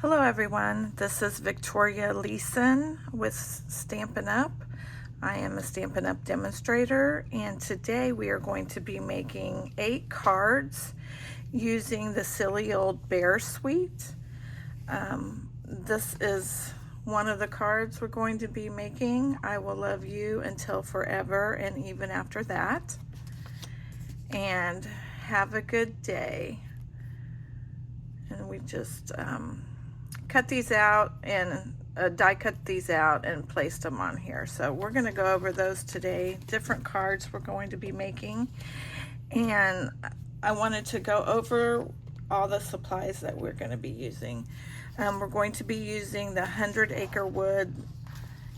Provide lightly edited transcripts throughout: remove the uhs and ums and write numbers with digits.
Hello everyone, this is Victoria Leeson with Stampin' Up. I am a Stampin' Up demonstrator, and today we are going to be making 8 cards using the Silly Old Bear suite. This is one of the cards we're going to be making. I will love you until forever and even after that. And have a good day. And we just cut these out and die cut these out and placed them on here. So we're going to go over those today, different cards we're going to be making. And I wanted to go over all the supplies that we're going to be using. We're going to be using the 100 Acre Wood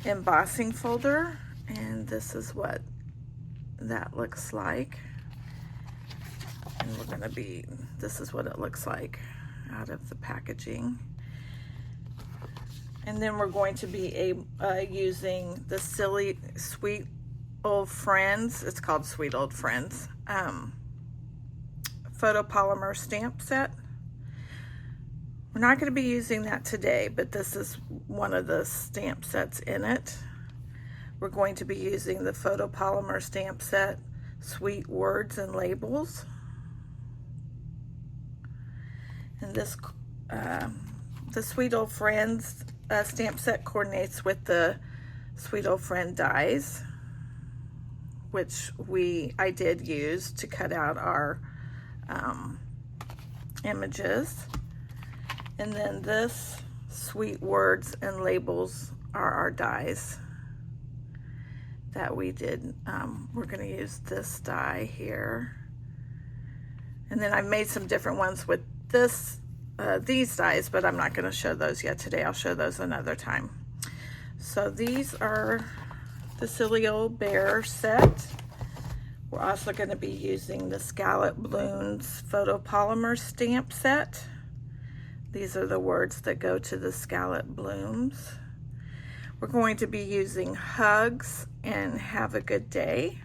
embossing folder, and this is what that looks like. And we're going to be, this is what it looks like out of the packaging. And then we're going to be using the Sweet Old Friends, it's called Sweet Old Friends, photopolymer stamp set. We're not going to be using that today, but this is one of the stamp sets in it. We're going to be using the photopolymer stamp set, Sweet Words and Labels. And this, the Sweet Old Friends stamp set coordinates with the Sweet Old Friend dies, which I did use to cut out our images. And then this Sweet Words and Labels are our dies that we did. We're going to use this die here. And then I've made some different ones with these dies, but I'm not going to show those yet today. I'll show those another time. So these are the Silly Old Bear set. We're also going to be using the Scalloped Blooms photopolymer stamp set. These are the words that go to the Scalloped Blooms. We're going to be using Hugs and Have a Good Day.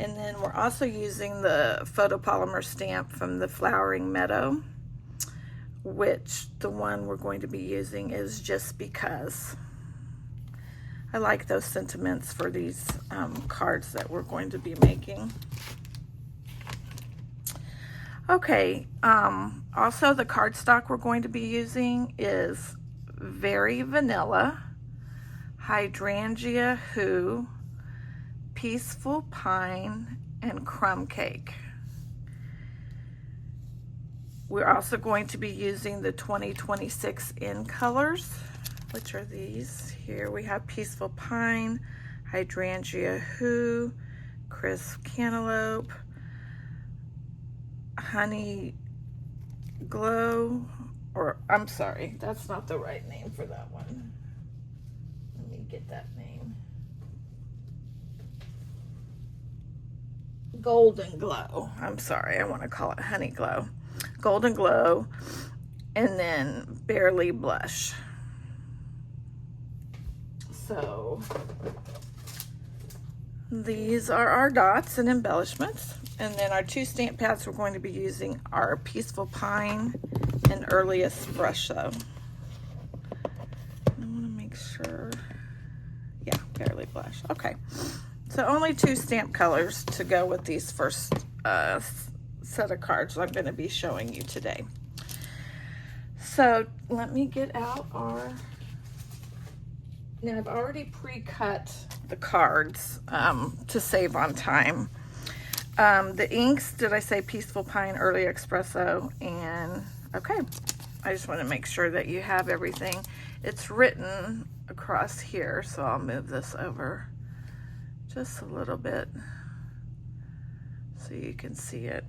And then we're also using the photopolymer stamp from the Flowering Meadow, which the one we're going to be using is Just Because. I like those sentiments for these cards that we're going to be making. Okay, also the cardstock we're going to be using is Very Vanilla, Hydrangea Who, Peaceful Pine, and Crumb Cake. We're also going to be using the 2026 in colors, which are these. Here we have Peaceful Pine, Hydrangea Who, Crisp Cantaloupe, Honey Glow, or I'm sorry, that's not the right name for that one. Let me get that name. Golden Glow. I'm sorry, I want to call it Honey Glow. Golden Glow, and then Barely Blush. So these are our dots and embellishments. And then our 2 stamp pads we're going to be using are Peaceful Pine and Early Espresso. I want to make sure. Yeah, Barely Blush. Okay. So only 2 stamp colors to go with these first set of cards I'm going to be showing you today. So let me get out our, now I've already pre-cut the cards to save on time. The inks, did I say Peaceful Pine, Early Espresso, and okay. I just want to make sure that you have everything. It's written across here, so I'll move this over just a little bit so you can see it.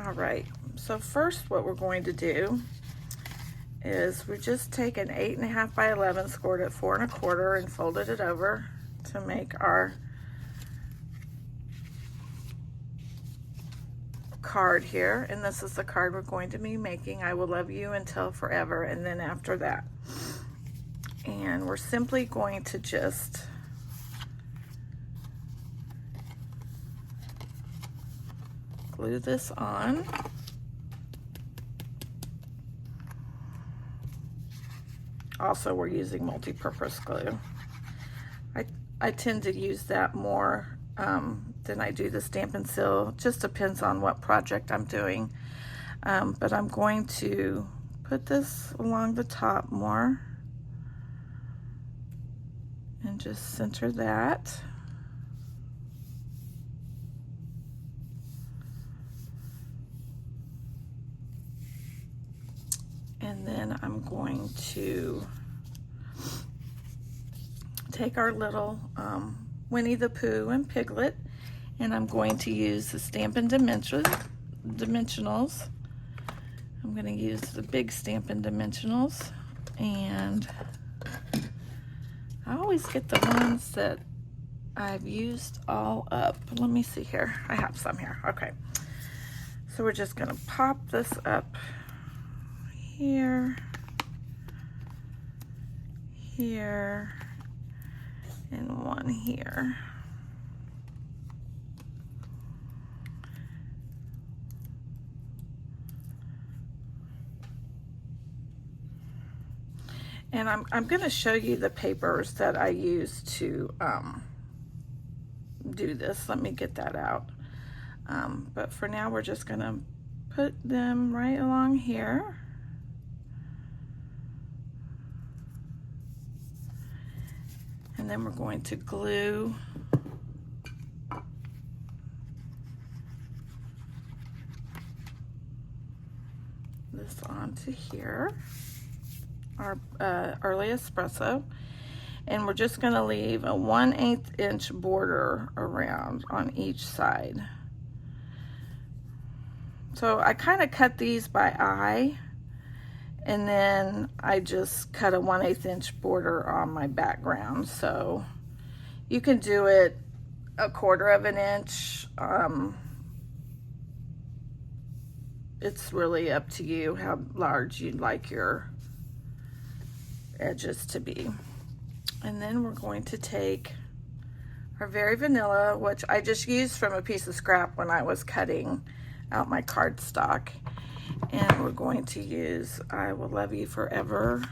All right, so first what we're going to do is we just take an 8.5 by 11, scored at 4 1/4, and folded it over to make our card here. And this is the card we're going to be making, I Will Love You Until Forever, and then after that. And we're simply going to just glue this on. also we're using multi-purpose glue. I tend to use that more than I do the Stampin' Seal. It just depends on what project I'm doing. But I'm going to put this along the top more and just center that. And then I'm going to take our little Winnie the Pooh and Piglet, and I'm going to use the Stampin' Dimensionals. I'm going to use the big Stampin' Dimensionals, and I always get the ones that I've used all up. Let me see here. I have some here. Okay. So we're just going to pop this up here, here, and one here. And I'm going to show you the papers that I use to do this. Let me get that out. But for now, we're just going to put them right along here. And then we're going to glue this onto here, our early espresso, and we're just going to leave a 1/8 inch border around on each side. So I kind of cut these by eye, and then I just cut a 1/8 inch border on my background. So you can do it 1/4 inch. It's really up to you how large you'd like your edges to be. And then we're going to take our Very Vanilla, which I just used from a piece of scrap when I was cutting out my cardstock. And we're going to use I Will Love You Forever.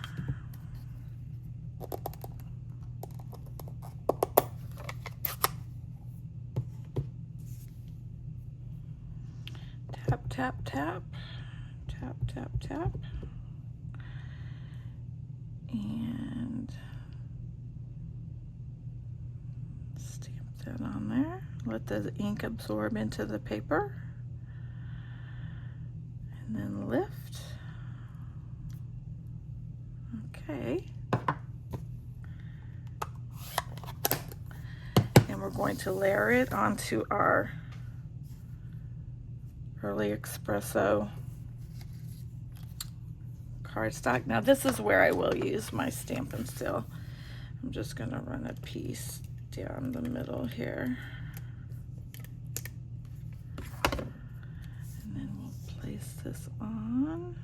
Tap, tap, tap, tap, tap, tap. And stamp that on there. Let the ink absorb into the paper. And then lift. Okay. And we're going to layer it onto our early espresso cardstock. Now this is where I will use my Stampin' Seal. I'm just going to run a piece down the middle here. And then we'll place this on.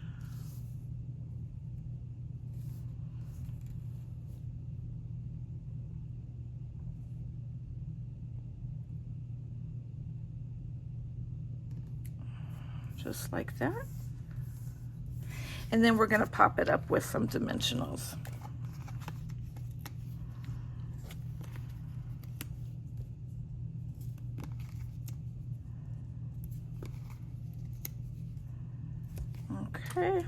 Just like that. And then we're going to pop it up with some dimensionals. Okay.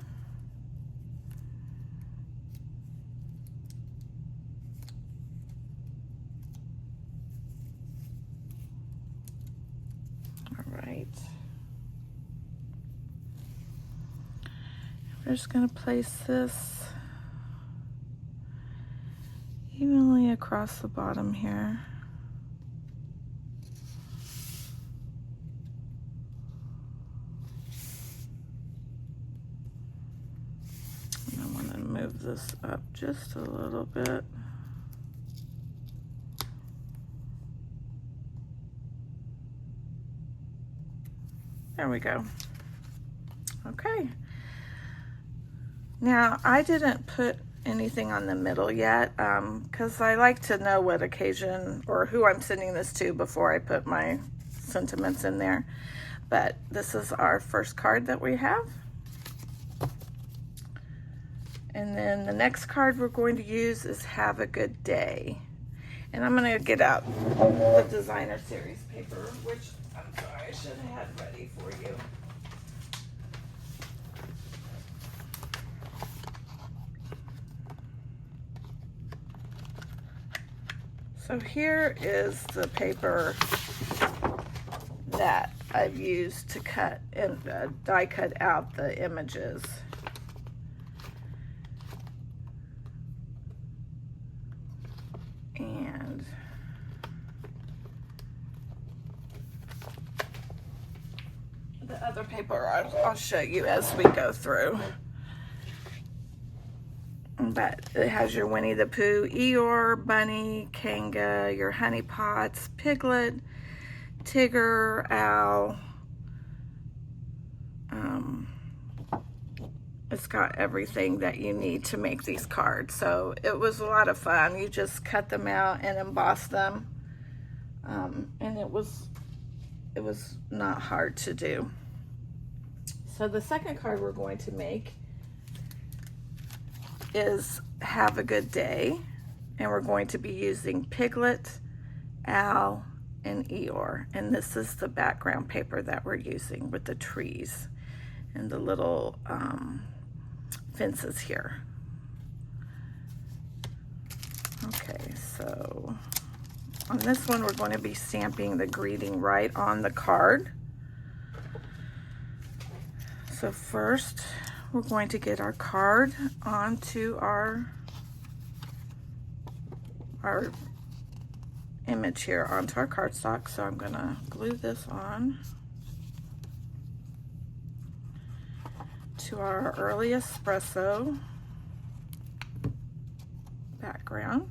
All right. We're just going to place this evenly across the bottom here. And I want to move this up just a little bit. There we go. Okay. Now, I didn't put anything on the middle yet because I like to know what occasion or who I'm sending this to before I put my sentiments in there. But this is our first card that we have. And then the next card we're going to use is Have a Good Day. And I'm going to get out the designer series paper, which I'm sorry, I should have had ready for you. So here is the paper that I've used to cut and die cut out the images. And the other paper I'll show you as we go through. But it has your Winnie the Pooh, Eeyore, Bunny, Kanga, your Honey Pots, Piglet, Tigger, Owl. It's got everything that you need to make these cards. So it was a lot of fun. You just cut them out and emboss them. And it was not hard to do. So the second card we're going to make is Have a Good Day, and we're going to be using Piglet, Owl, and Eeyore. And this is the background paper that we're using with the trees and the little fences here. Okay, so on this one we're going to be stamping the greeting right on the card. So first we're going to get our card onto our image here, onto our cardstock. So I'm gonna glue this on to our early espresso background.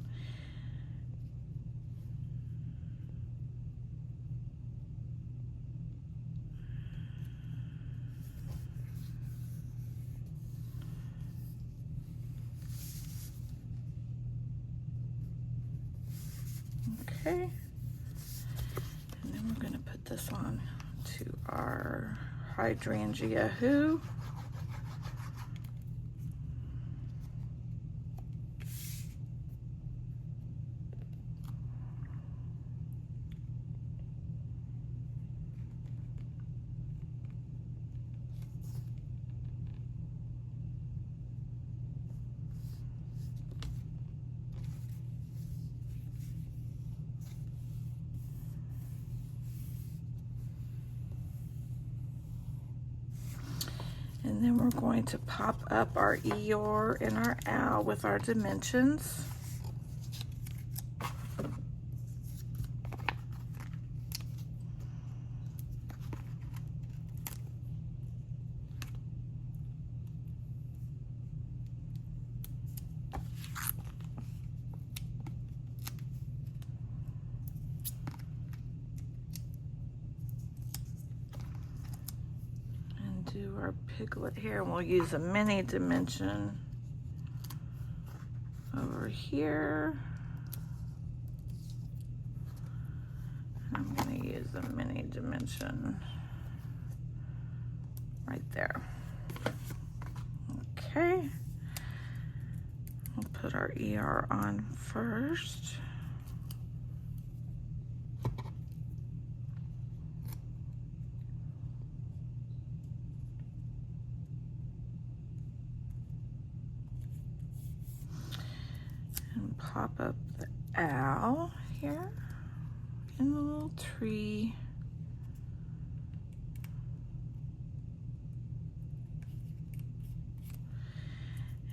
Okay, and then we're going to put this on to our hydrangea who. And then we're going to pop up our Eeyore and our Owl with our dimensions. Do our Piglet here, and we'll use a mini dimension over here. I'm going to use a mini dimension right there. Okay, we'll put our ER on first. Pop up the owl here in the little tree.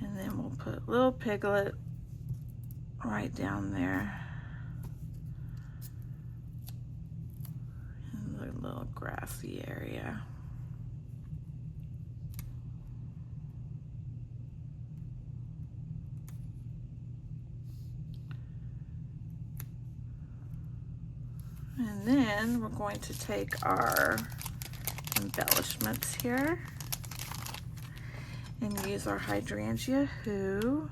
And then we'll put little Piglet right down there in the little grassy area. And then we're going to take our embellishments here and use our hydrangea who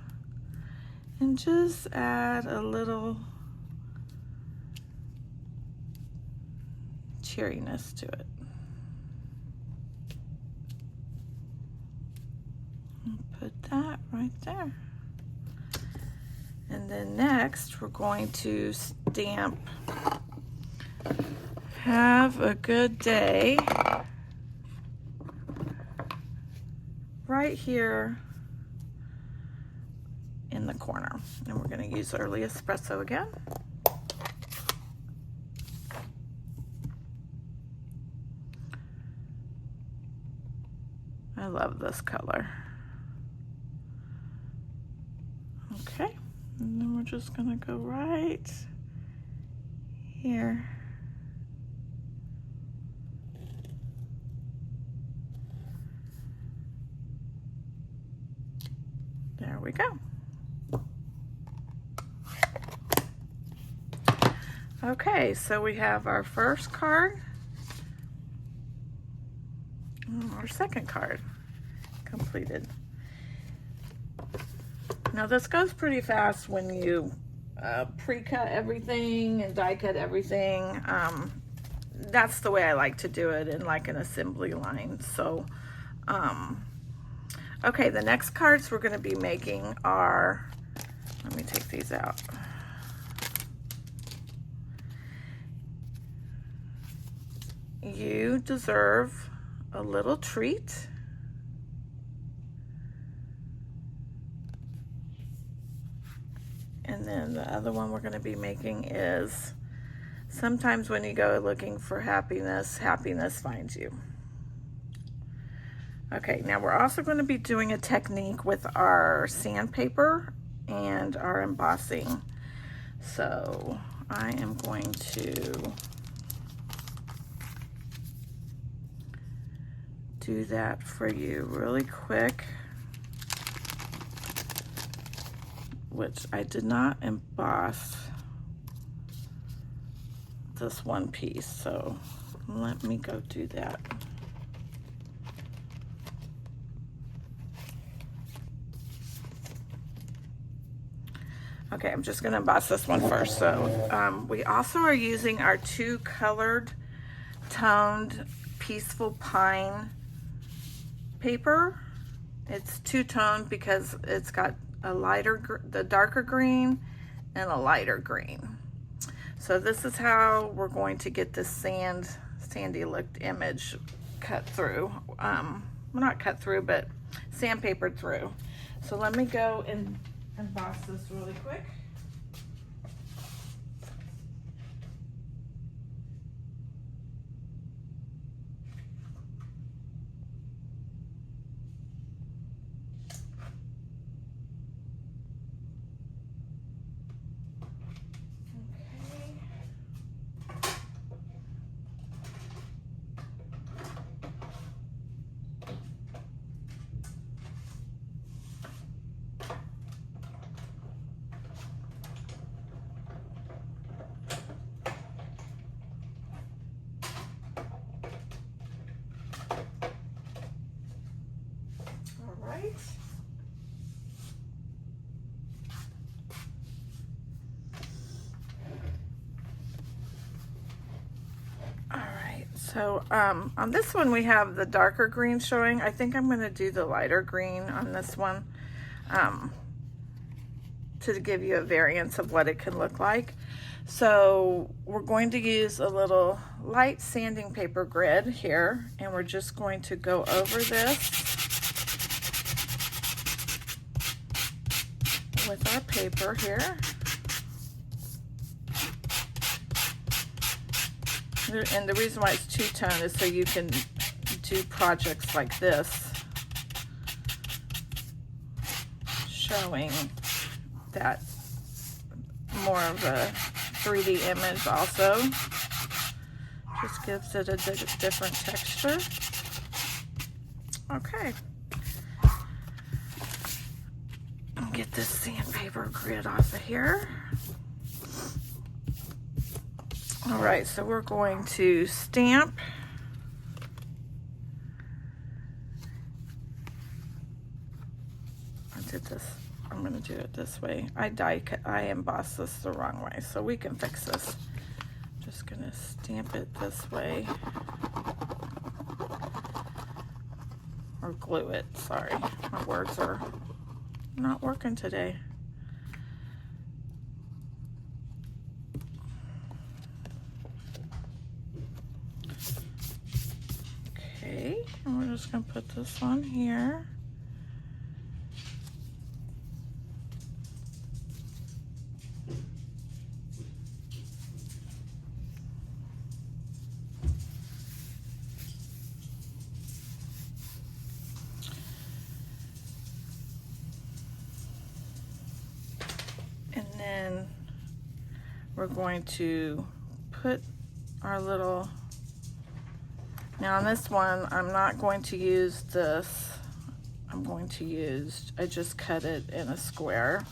and just add a little cheeriness to it. And put that right right there. And then next we're going to stamp "Have a Good Day" right here in the corner. And we're going to use early espresso again. I love this color. Okay, and then we're just gonna go right here. There we go. Okay, so we have our first card, our second card completed. Now this goes pretty fast when you pre-cut everything and die cut everything. That's the way I like to do it in like an assembly line. So okay, the next cards we're going to be making are, let me take these out. You deserve a little treat. And then the other one we're going to be making is, sometimes when you go looking for happiness, happiness finds you. Okay, now we're also going to be doing a technique with our sandpaper and our embossing. So I am going to do that for you really quick, which I did not emboss this one piece, so let me go do that. Okay, I'm just gonna emboss this one first. So we also are using our two colored toned Peaceful Pine paper. It's two-toned because it's got a lighter, the darker green and a lighter green. So this is how we're going to get this sandy looked image cut through. Well, not cut through, but sandpapered through. So let me go and emboss this really quick. So on this one we have the darker green showing. I think I'm going to do the lighter green on this one to give you a variance of what it can look like. So we're going to use a little light sanding paper grid here, and we're just going to go over this with our paper here. And the reason why it's two-tone is so you can do projects like this, showing that more of a 3D image also. Just gives it a different texture. Okay. I'll get this sandpaper grid off of here. All right, so we're going to stamp. I did this, I'm gonna do it this way. I embossed this the wrong way, so we can fix this. Just gonna stamp it this way. Or glue it, sorry. My words are not working today. Okay, and we're just gonna put this on here. And then we're going to put our little, now on this one, I'm not going to use this. I'm going to use, I just cut it in a square.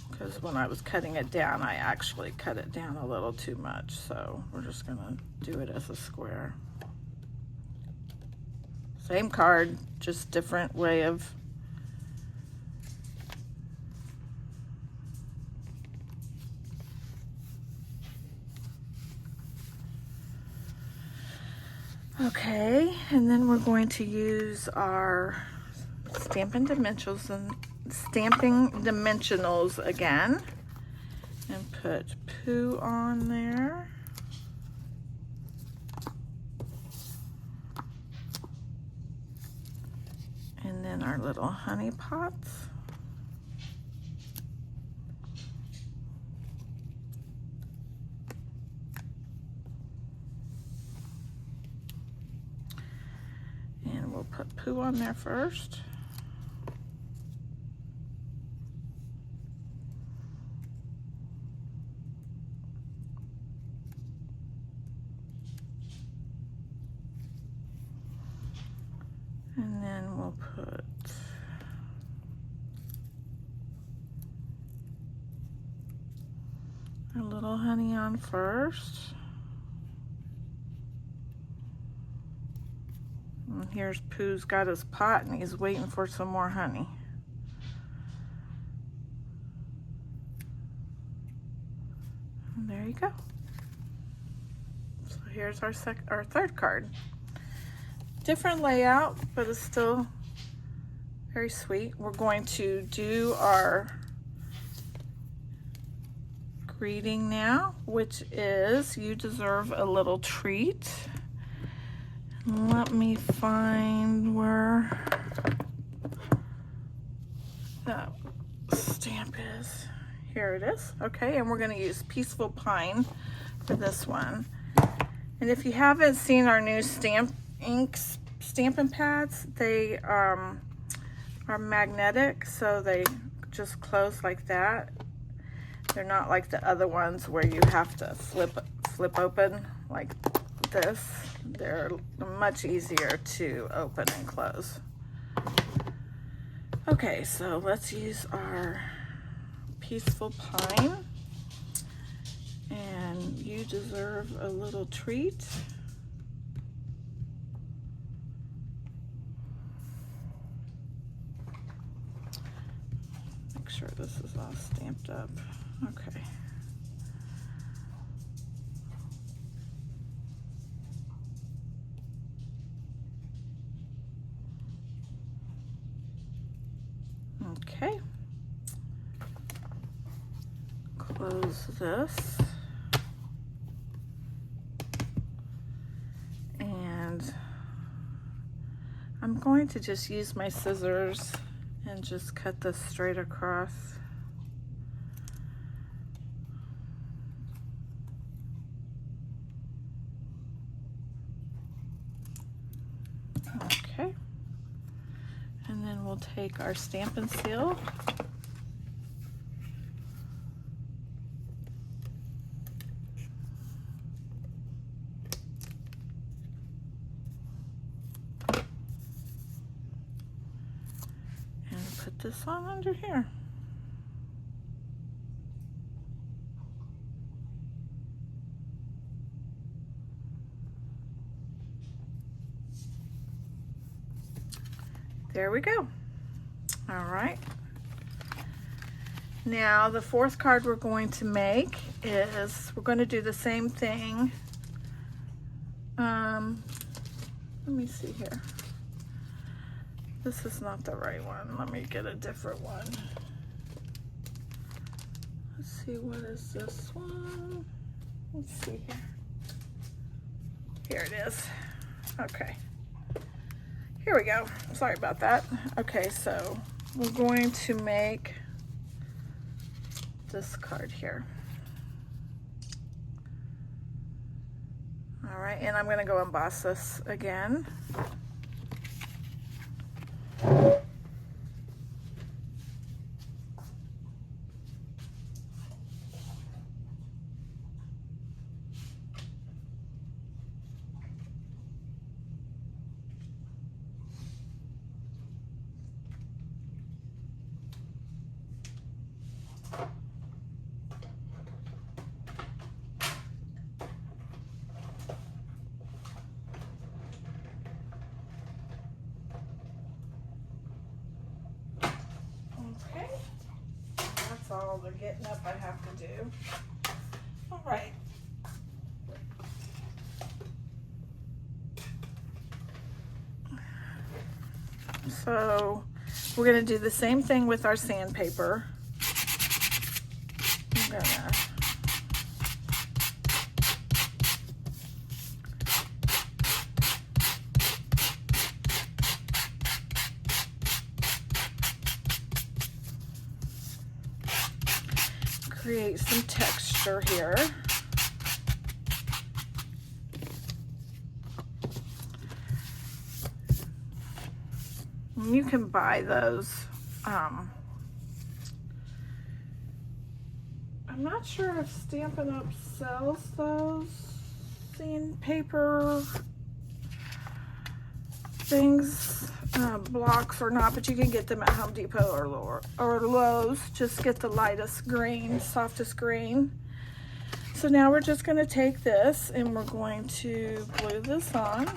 Because when I was cutting it down, I actually cut it down a little too much. So we're just gonna do it as a square. Same card, just different way of. Okay, and then we're going to use our Stampin' Dimensionals again, and put poo on there. And then our little honey pots. And we'll put poo on there first. And then we'll put a little honey on first. And here's Pooh's got his pot and he's waiting for some more honey. And there you go. So here's our third card. Different layout, but it's still very sweet. We're going to do our greeting now, which is, you deserve a little treat. Let me find where that stamp is. Here it is. Okay, and we're going to use Peaceful Pine for this one. And if you haven't seen our new stamping pads, they are magnetic, so they just close like that. They're not like the other ones where you have to flip open like this. They're much easier to open and close. Okay, so let's use our Peaceful Pine, and you deserve a little treat. Make sure this is all stamped up. Okay. Okay. Close this. And I'm going to just use my scissors and just cut this straight across. Okay. And then we'll take our Stampin' Seal. And put this on under here. There we go. All right. Now the fourth card we're going to make is, we're going to do the same thing. Let me see here. this is not the right one. Let me get a different one. Let's see, what is this one? Let's see here. Here it is. Okay. Here we go. Sorry about that. Okay, so we're going to make this card here. All right, and I'm going to go emboss this again. All the getting up I have to do. All right. So we're going to do the same thing with our sandpaper. I'm gonna create some texture here. And you can buy those. I'm not sure if Stampin' Up sells those sandpaper things, blocks or not, but you can get them at Home Depot or Lowe's. Just get the lightest green, softest green. So now we're just going to take this and we're going to glue this on.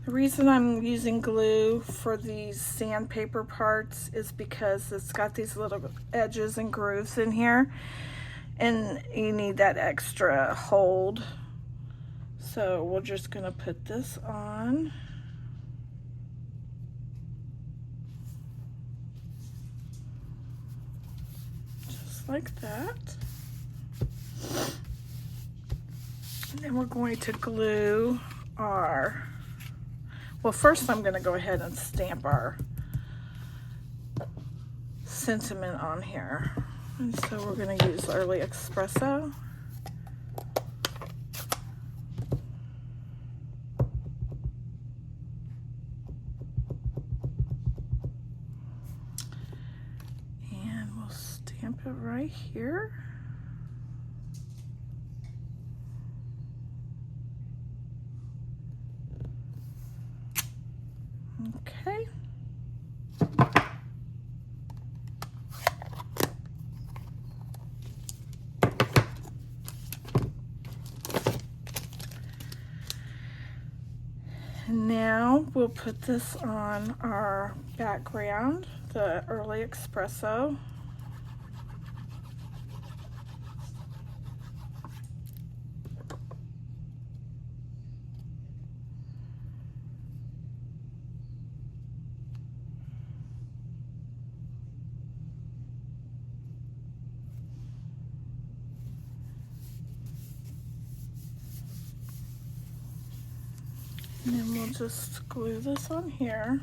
The reason I'm using glue for these sandpaper parts is because it's got these little edges and grooves in here, and you need that extra hold. So we're just gonna put this on. Just like that. And then we're going to glue our, well, first I'm going to go ahead and stamp our sentiment on here. And so we're going to use Early Espresso. And we'll stamp it right here. Okay. And now we'll put this on our background, the Early Espresso. And then we'll just glue this on here.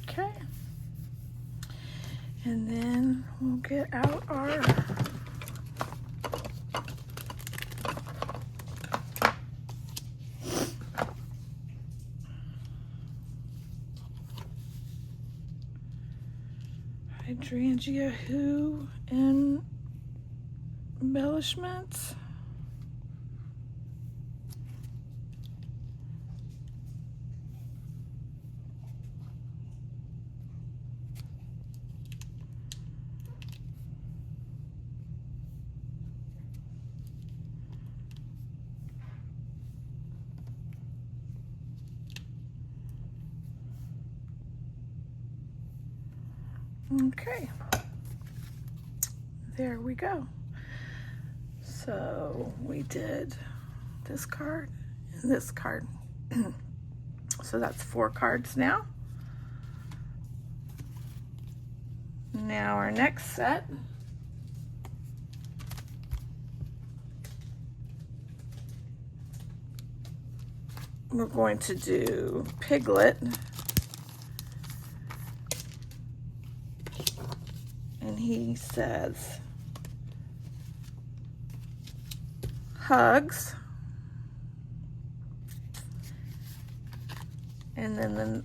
Okay, and then we'll get out our hydrangea Who and embellishments. Okay, there we go. So we did this card and this card. So that's 4 cards now. Now our next set, we're going to do Piglet. And he says, hugs. And then the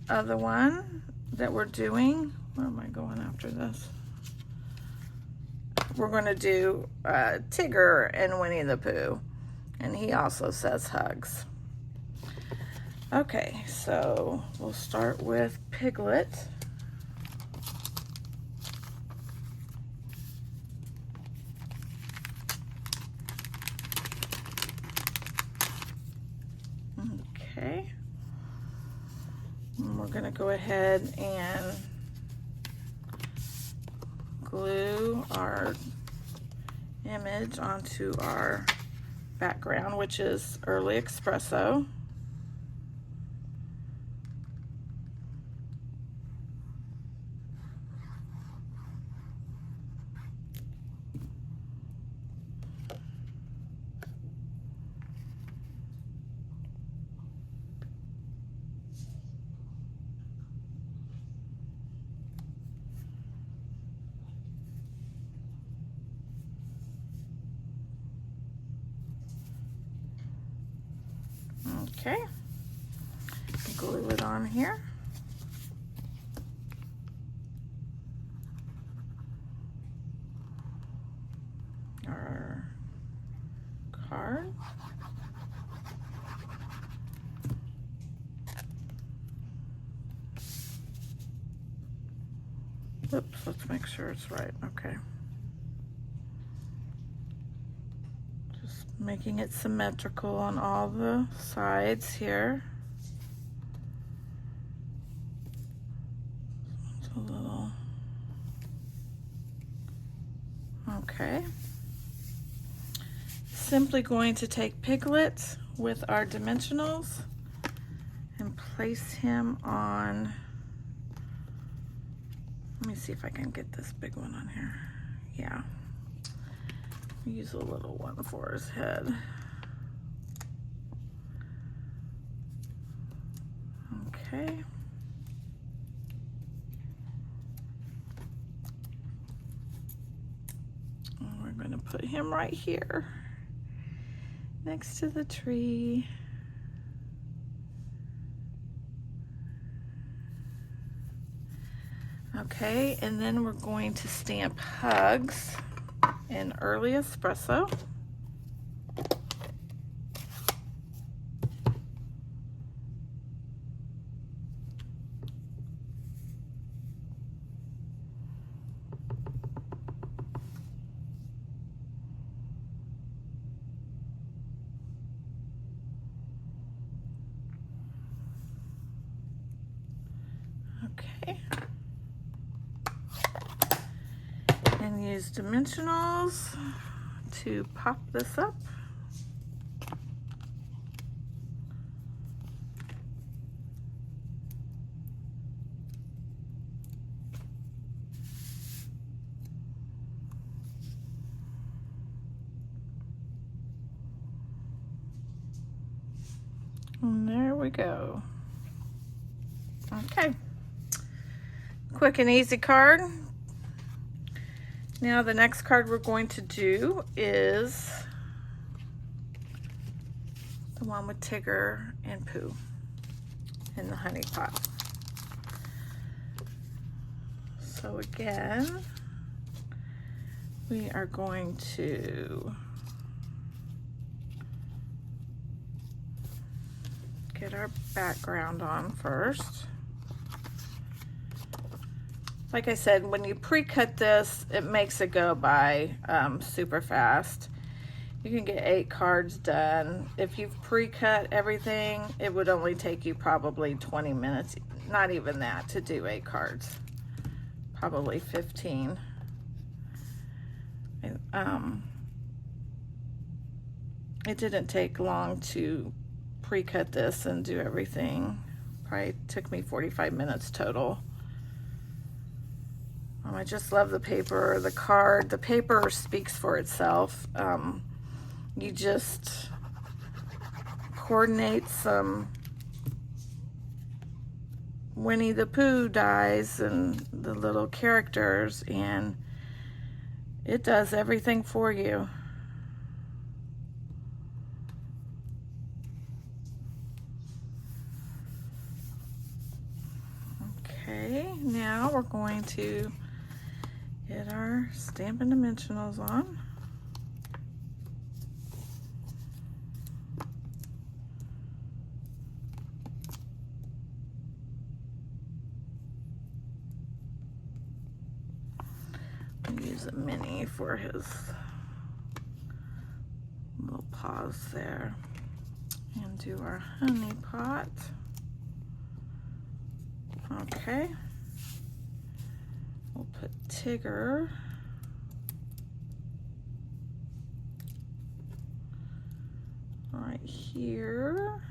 other one that we're doing, where am I going after this? We're going to do Tigger and Winnie the Pooh. And he also says hugs. Okay, so we'll start with Piglet. Okay, and we're going to go ahead and glue our image onto our background, which is Early Espresso. Okay, glue it on here. Our card. Oops, let's make sure it's right. Okay. Making it symmetrical on all the sides here. It's a little, okay. Simply going to take Piglet with our dimensionals and place him on, let me see if I can get this big one on here. Yeah. Use a little one for his head. Okay. And we're going to put him right here next to the tree. Okay, and then we're going to stamp hugs in Early Espresso. Okay. And use dimensionals to pop this up. And there we go. Okay. Quick and easy card. Now the next card we're going to do is the one with Tigger and Pooh in the honey pot. So again, we are going to get our background on first. Like I said, when you pre-cut this, it makes it go by super fast. You can get 8 cards done. If you've pre-cut everything, it would only take you probably 20 minutes, not even that, to do 8 cards. Probably 15. It didn't take long to pre-cut this and do everything. Probably took me 45 minutes total. I just love the paper, the card. The paper speaks for itself. You just coordinate some Winnie the Pooh dies and the little characters, and it does everything for you. Okay, now we're going to get our Stampin' Dimensionals on. I'll use a mini for his little paws there. And do our honey pot. Okay. We'll put Tigger right here.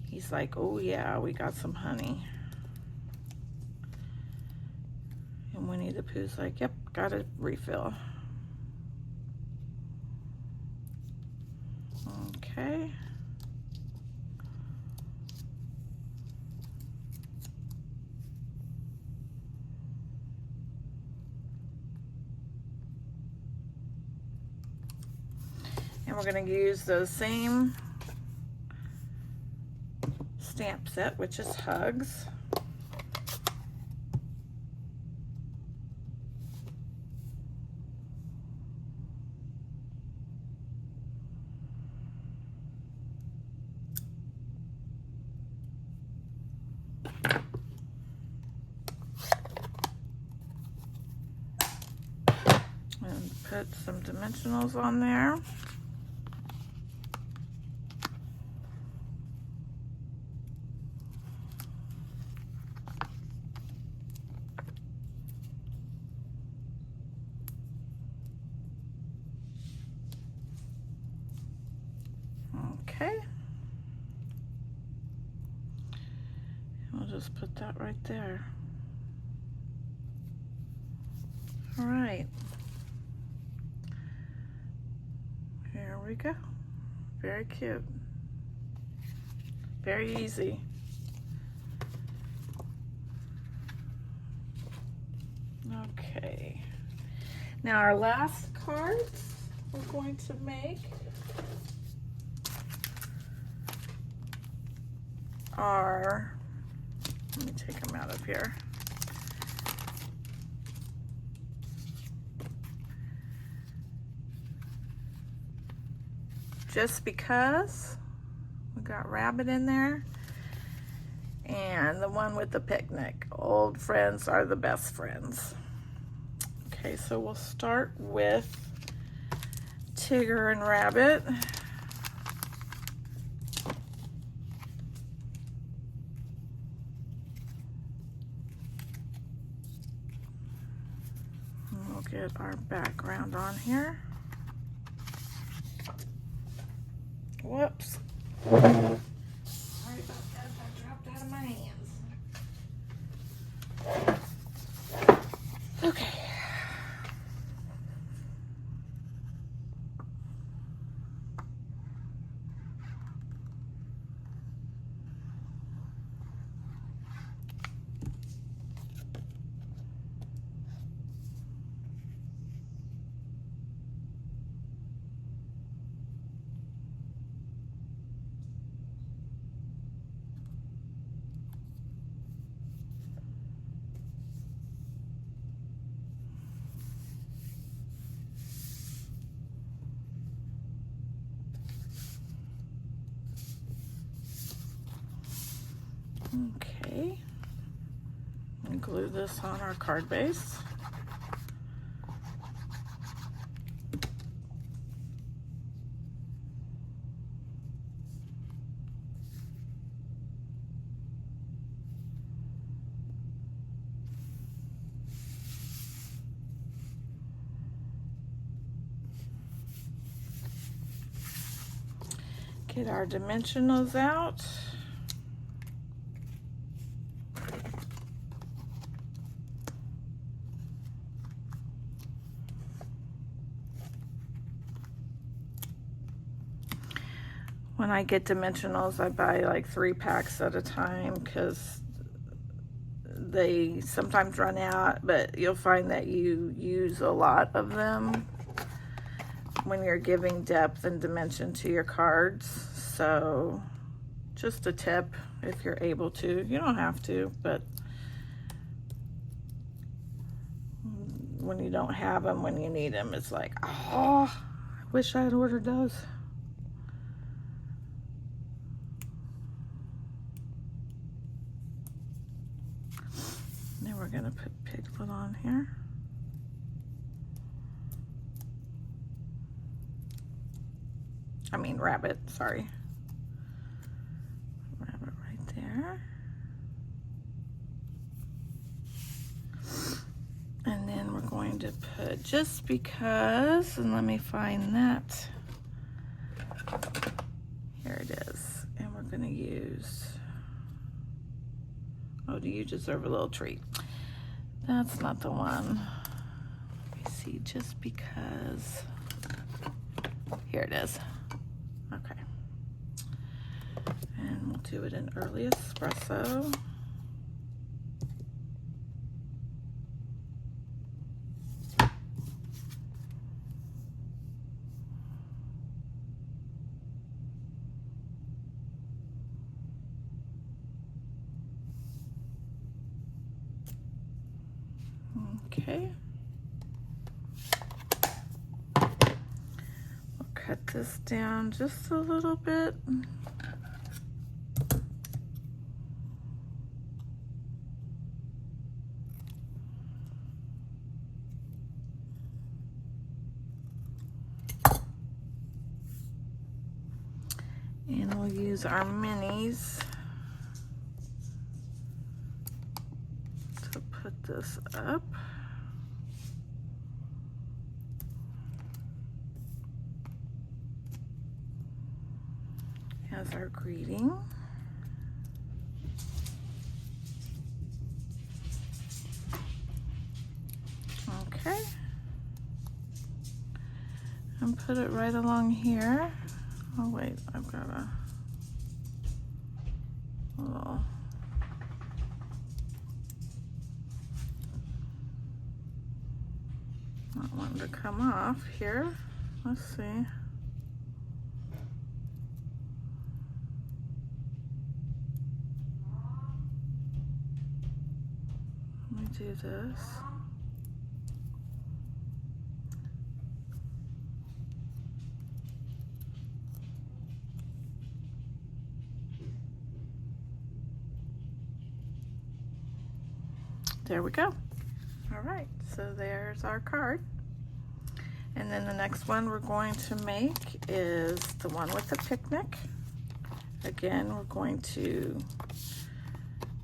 He's like, oh yeah, we got some honey. And Winnie the Pooh's like, yep, got a refill. Okay. And we're going to use the same stamp set, which is Hugs. And put some dimensionals on there. Okay. We'll just put that right there. All right. Here we go. Very cute. Very easy. Okay. Now our last cards we're going to make are, let me take them out of here. Just Because, we got Rabbit in there, and the one with the picnic, Old Friends Are the Best Friends. Okay, so we'll start with Tigger and Rabbit. And we'll get our background on here. Whoops. Sorry about that, that dropped out of my hands. Okay. Okay, and glue this on our card base. Get our dimensionals out. When I get dimensionals, I buy like 3 packs at a time because they sometimes run out, but you'll find that you use a lot of them when you're giving depth and dimension to your cards. So just a tip if you're able to. You don't have to, but when you don't have them, when you need them, it's like, oh, I wish I had ordered those. Then we're gonna put Piglet on here. I mean Rabbit, sorry. Rabbit right there. And then we're going to put Just Because, and let me find that. Here it is. And we're gonna use, oh, do you deserve a little treat? That's not the one. Let me see, Just Because. Here it is. Okay. And we'll do it in early espresso. Okay. We'll cut this down just a little bit. And we'll use our minis to put this up. As our greeting. Okay. And put it right along here. Oh wait, I've got a little, not wanting to come off here. Let's see. Let me do this. There we go. All right, so there's our card. And then the next one we're going to make is the one with the picnic. Again, we're going to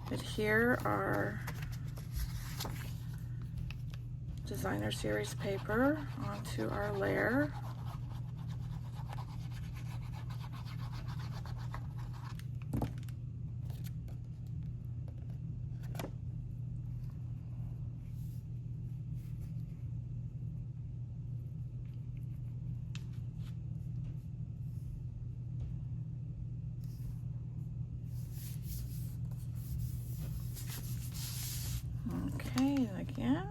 adhere our designer series paper onto our layer. Okay, and again.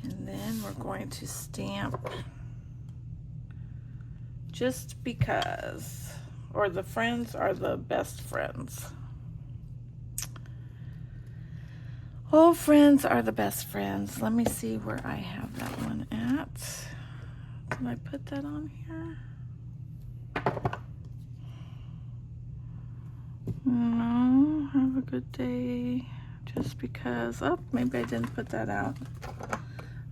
And then we're going to stamp Just Because or the friends are the best friends. Old friends are the best friends. Let me see where I have that one at. Did I put that on here? No, have a good day. Just because, oh, maybe I didn't put that out.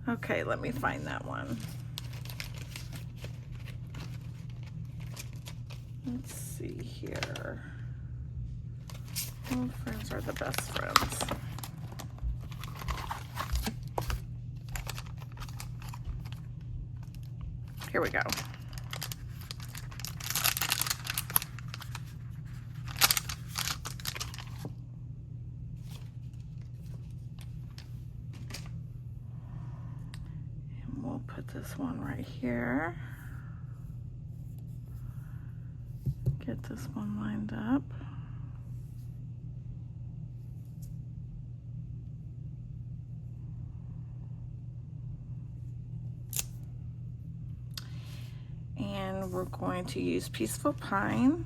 Okay, let me find that one. Let's see here. Old friends are the best friends. Here we go. And we'll put this one right here. Get this one lined up. And we're going to use Peaceful Pine.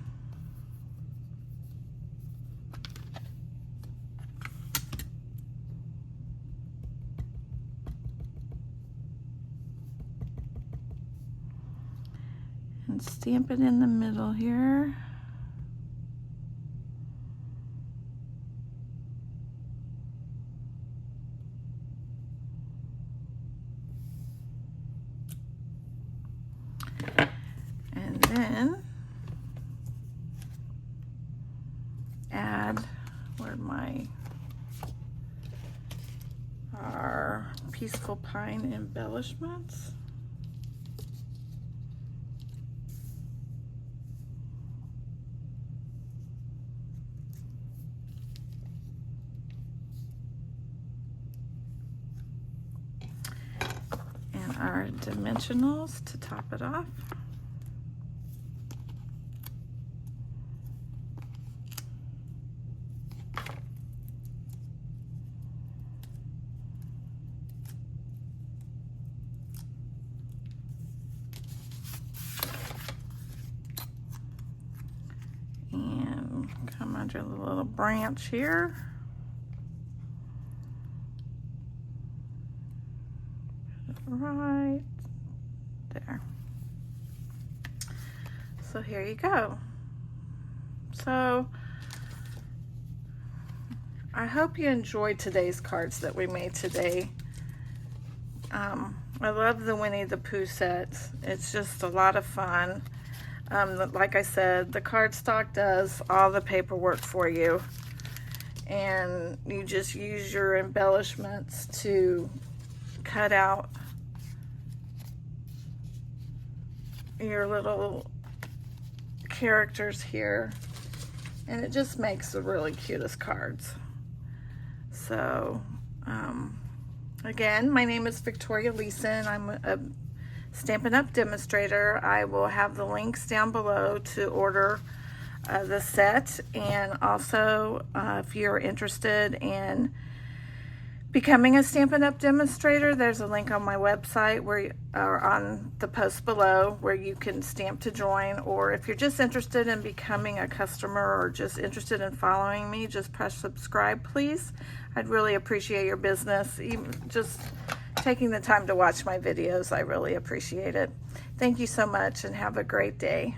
And stamp it in the middle here. And then add our Peaceful Pine embellishments. And our dimensionals to top it off. Come under the little branch here. Right there. So here you go. So I hope you enjoyed today's cards that we made today. I love the Winnie the Pooh set. It's just a lot of fun. Like I said, the cardstock does all the paperwork for you, and you just use your embellishments to cut out your little characters here, and it just makes the really cutest cards. So again, my name is Victoria Leeson. I'm a Stampin' Up demonstrator. I will have the links down below to order the set, and also if you're interested in becoming a Stampin' Up demonstrator, there's a link on my website or on the post below where you can stamp to join. Or if you're just interested in becoming a customer or just interested in following me, just press subscribe, please. I'd really appreciate your business. Even just taking the time to watch my videos, I really appreciate it. Thank you so much, and have a great day.